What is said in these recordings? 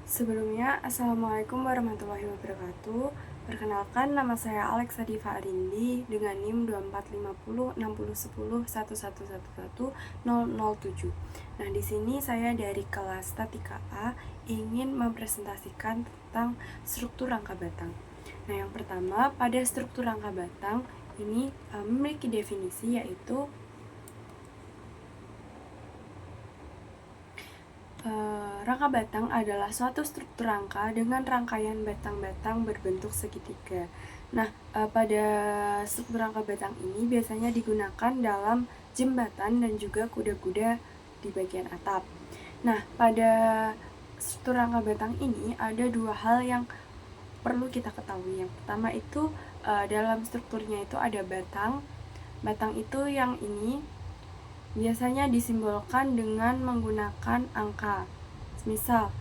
Sebelumnya, Assalamualaikum warahmatullahi wabarakatuh. Perkenalkan, nama saya Alexa Diva Arindi dengan NIM 2450601011110007. Nah, di sini saya dari kelas Statika A ingin mempresentasikan tentang struktur rangka batang. Nah, yang pertama, pada struktur rangka batang ini memiliki definisi yaitu rangka batang adalah suatu struktur rangka dengan rangkaian batang-batang berbentuk segitiga. Nah, pada struktur rangka batang ini biasanya digunakan dalam jembatan dan juga kuda-kuda di bagian atap. Nah, pada struktur rangka batang ini ada dua hal yang perlu kita ketahui. Yang pertama itu dalam strukturnya itu ada batang. Batang itu yang ini biasanya disimbolkan dengan menggunakan angka. Misal,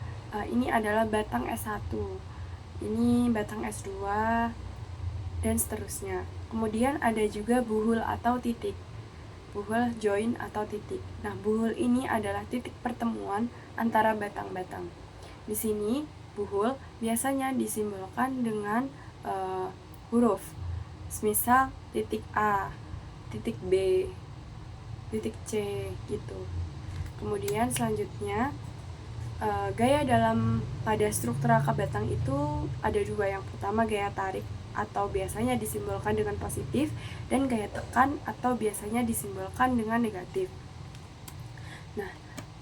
ini adalah batang S1, ini batang S2, dan seterusnya. Kemudian ada juga buhul atau titik. Buhul, join, atau titik. Nah, buhul ini adalah titik pertemuan antara batang-batang. Di sini, buhul biasanya disimbolkan dengan huruf. Misal, titik A, titik B, titik C, gitu. Kemudian selanjutnya, gaya dalam pada struktur rangka batang itu ada dua. Yang pertama gaya tarik atau biasanya disimbolkan dengan positif, dan gaya tekan atau biasanya disimbolkan dengan negatif. Nah,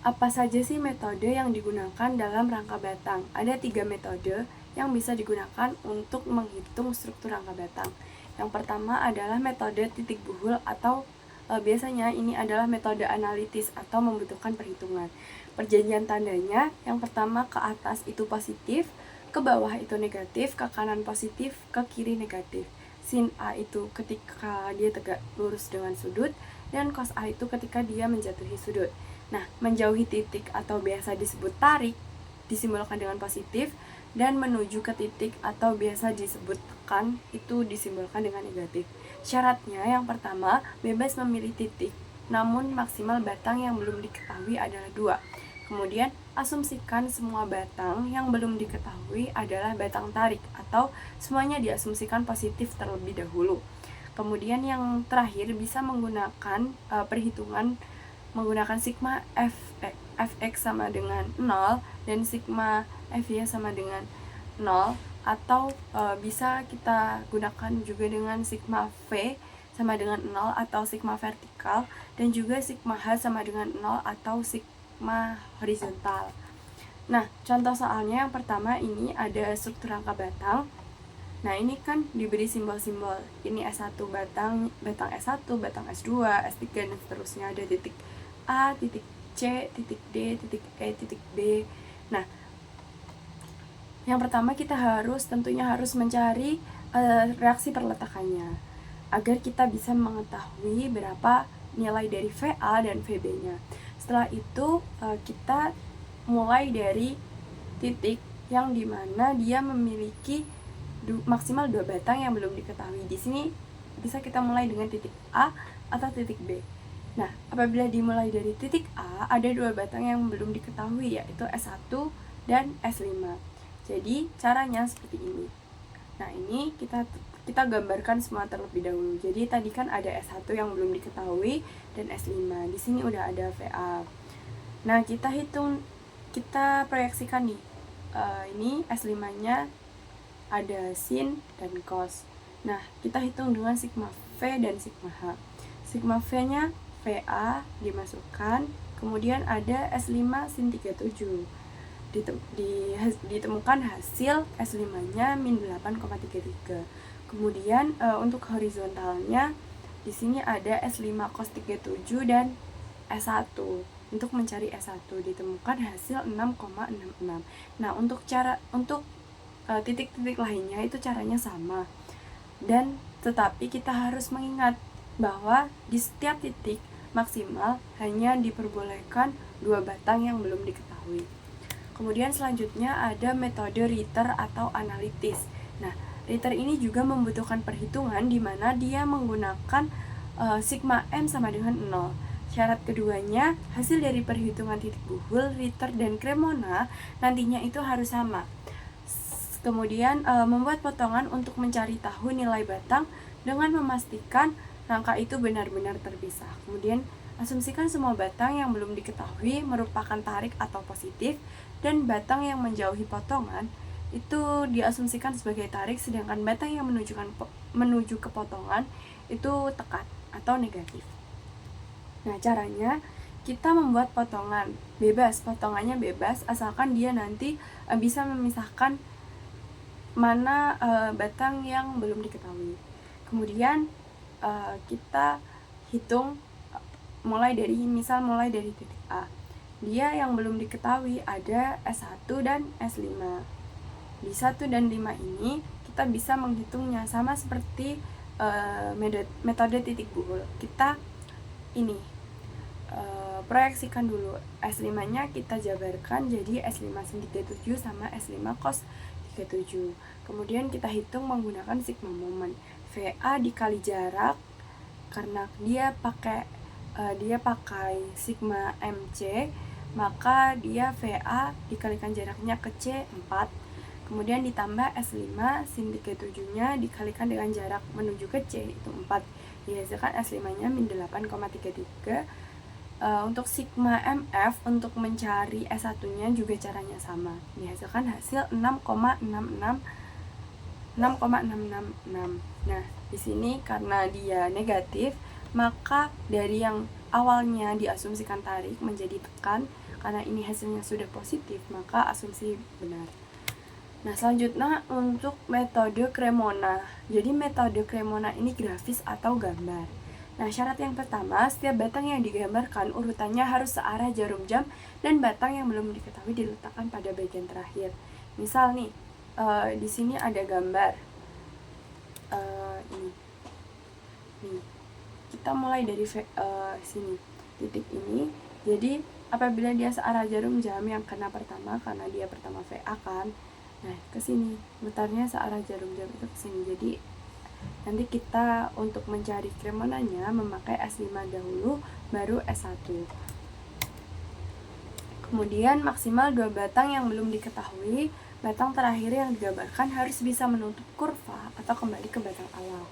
apa saja sih metode yang digunakan dalam rangka batang? Ada 3 metode yang bisa digunakan untuk menghitung struktur rangka batang. Yang pertama adalah metode titik buhul atau biasanya ini adalah metode analitis atau membutuhkan perhitungan. Perjanjian tandanya, yang pertama ke atas itu positif, ke bawah itu negatif, ke kanan positif, ke kiri negatif. Sin A itu ketika dia tegak lurus dengan sudut, dan cos A itu ketika dia menjatuhi sudut. Nah, menjauhi titik atau biasa disebut tarik disimbolkan dengan positif, dan menuju ke titik atau biasa disebut tekan itu disimbolkan dengan negatif. Syaratnya yang pertama, bebas memilih titik, namun maksimal batang yang belum diketahui adalah 2. Kemudian, asumsikan semua batang yang belum diketahui adalah batang tarik atau semuanya diasumsikan positif terlebih dahulu. Kemudian yang terakhir bisa menggunakan perhitungan menggunakan sigma fx sama dengan 0 dan sigma fy sama dengan 0, atau bisa kita gunakan juga dengan sigma v sama dengan 0 atau sigma vertikal, dan juga sigma h sama dengan 0 atau sigma horizontal. Nah, contoh soalnya yang pertama ini ada struktur rangka batang. Nah, ini kan diberi simbol-simbol. Ini S1 batang S1, batang S2, S3, dan seterusnya. Ada titik A, titik C, titik D, titik E, titik B. Nah, yang pertama kita tentunya harus mencari reaksi perletakannya agar kita bisa mengetahui berapa nilai dari VA dan VB-nya. Setelah itu kita mulai dari titik yang dimana dia memiliki maksimal 2 batang yang belum diketahui. Di sini bisa kita mulai dengan titik A atau titik B. Nah, apabila dimulai dari titik A, ada 2 batang yang belum diketahui, yaitu S1 dan S5. Jadi, caranya seperti ini. Nah, ini kita gambarkan semua terlebih dahulu. Jadi, tadi kan ada S1 yang belum diketahui dan S5. Di sini udah ada VA. Nah, kita proyeksikan nih. Ini S5-nya ada sin dan cos. Nah, kita hitung dengan sigma V dan sigma H. Sigma V-nya VA dimasukkan, kemudian ada S5 sin 37. Ditemukan hasil S5-nya min 8,33. Kemudian untuk horizontalnya di sini ada S5 cos 37 dan S1. Untuk mencari S1 ditemukan hasil 6,66. Nah, untuk titik-titik lainnya itu caranya sama. Dan tetapi kita harus mengingat bahwa di setiap titik maksimal hanya diperbolehkan 2 batang yang belum diketahui. Kemudian selanjutnya ada metode Ritter atau analitis. Nah, Ritter ini juga membutuhkan perhitungan di mana dia menggunakan sigma M sama dengan 0. Syarat keduanya, hasil dari perhitungan titik buhul, Ritter, dan Cremona nantinya itu harus sama. Kemudian membuat potongan untuk mencari tahu nilai batang dengan memastikan rangka itu benar-benar terpisah. Kemudian asumsikan semua batang yang belum diketahui merupakan tarik atau positif, dan batang yang menjauhi potongan itu diasumsikan sebagai tarik, sedangkan batang yang menuju ke potongan itu tekan atau negatif. Nah, caranya kita membuat potongannya bebas, asalkan dia nanti bisa memisahkan mana batang yang belum diketahui. Kemudian kita hitung mulai dari titik A. Dia yang belum diketahui ada S1 dan S5. Di 1 dan 5 ini kita bisa menghitungnya sama seperti metode titik buhul. Kita proyeksikan dulu S5-nya, kita jabarkan jadi S5 sin 37 sama S5 cos 37. Kemudian kita hitung menggunakan sigma moment. VA dikali jarak, karena dia pakai sigma MC, maka dia VA dikalikan jaraknya ke C 4. Kemudian ditambah S5 sin 37-nya dikalikan dengan jarak menuju ke C itu 4. Dihasilkan S5-nya min 8,33. Untuk sigma MF untuk mencari S1-nya juga caranya sama. Dihasilkan hasil 6,666. Nah, di sini karena dia negatif, maka dari yang awalnya diasumsikan tarik menjadi tekan. Karena ini hasilnya sudah positif, maka asumsi benar. Nah, selanjutnya untuk metode Cremona. Jadi metode Cremona ini grafis atau gambar. Nah, syarat yang pertama, setiap batang yang digambarkan urutannya harus searah jarum jam, dan batang yang belum diketahui diletakkan pada bagian terakhir. Misal nih, di sini ada gambar ini. Nih, kita mulai dari sini, titik ini. Jadi apabila dia searah jarum jam yang kena pertama, karena dia pertama VA kan, nah ke sini mutarnya searah jarum jam itu ke sini. Jadi nanti kita untuk mencari Cremonanya memakai S5 dahulu, baru S1. Kemudian maksimal 2 batang yang belum diketahui. Batang terakhir yang digambarkan harus bisa menutup kurva atau kembali ke batang awal.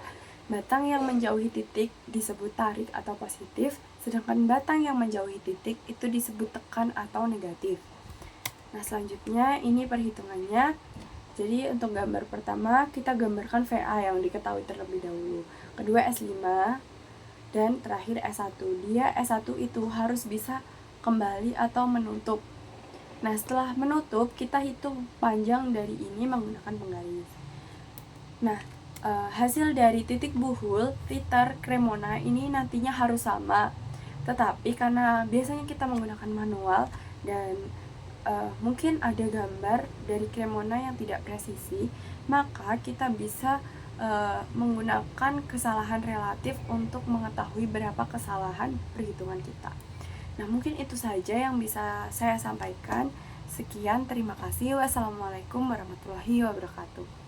Batang yang menjauhi titik disebut tarik atau positif, sedangkan batang yang menjauhi titik itu disebut tekan atau negatif. Nah, selanjutnya ini perhitungannya. Jadi untuk gambar pertama kita gambarkan VA yang diketahui terlebih dahulu, kedua S5, dan terakhir S1. Dia S1 itu harus bisa kembali atau menutup. Nah, setelah menutup kita hitung panjang dari ini menggunakan penggaris. Nah, hasil dari titik buhul, Ritter, Cremona ini nantinya harus sama. Tetapi karena biasanya kita menggunakan manual dan mungkin ada gambar dari Cremona yang tidak presisi, maka kita bisa menggunakan kesalahan relatif untuk mengetahui berapa kesalahan perhitungan kita. Nah, mungkin itu saja yang bisa saya sampaikan. Sekian, terima kasih. Wassalamualaikum warahmatullahi wabarakatuh.